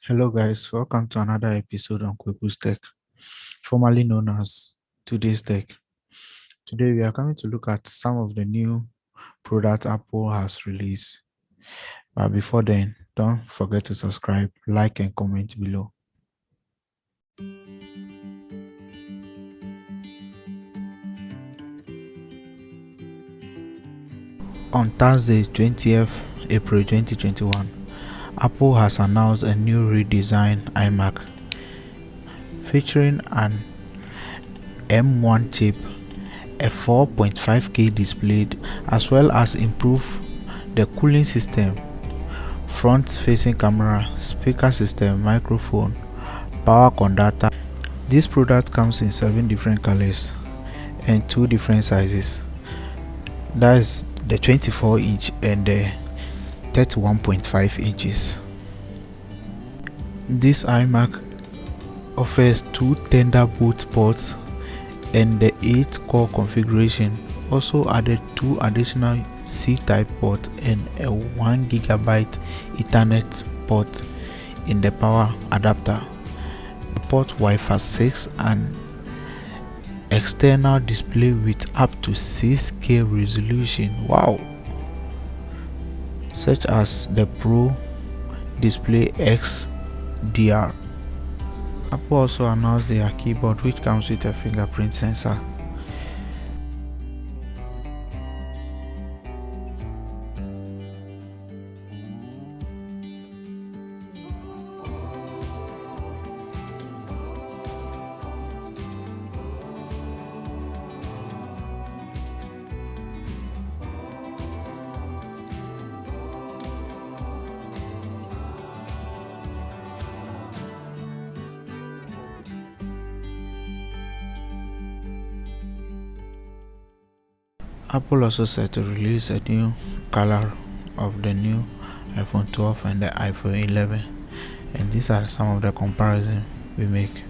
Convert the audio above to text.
Hello, guys. Welcome to another episode on Quick's Tech, formerly known as Today's Tech. Today, we are coming to look at some of the new products Apple has released. But before then, don't forget to subscribe, like, and comment below. On Thursday, 20th April 2021, Apple has announced a new redesigned iMac featuring an M1 chip, a 4.5K display, as well as improve the cooling system, front-facing camera, speaker system, microphone, power conductor. This product comes in 7 different colors and 2 different sizes. That is the 24-inch and the 31.5 inches. This iMac offers 2 Thunderbolt ports and the 8-core configuration. Also added 2 additional C-type ports and a 1GB Ethernet port in the power adapter. Support Wi-Fi 6 and external display with up to 6K resolution. Wow! Such as the Pro Display XDR. Apple also announced their keyboard, which comes with a fingerprint sensor. Apple also said to release a new color of the new iPhone 12 and the iPhone 11, and these are some of the comparisons we make.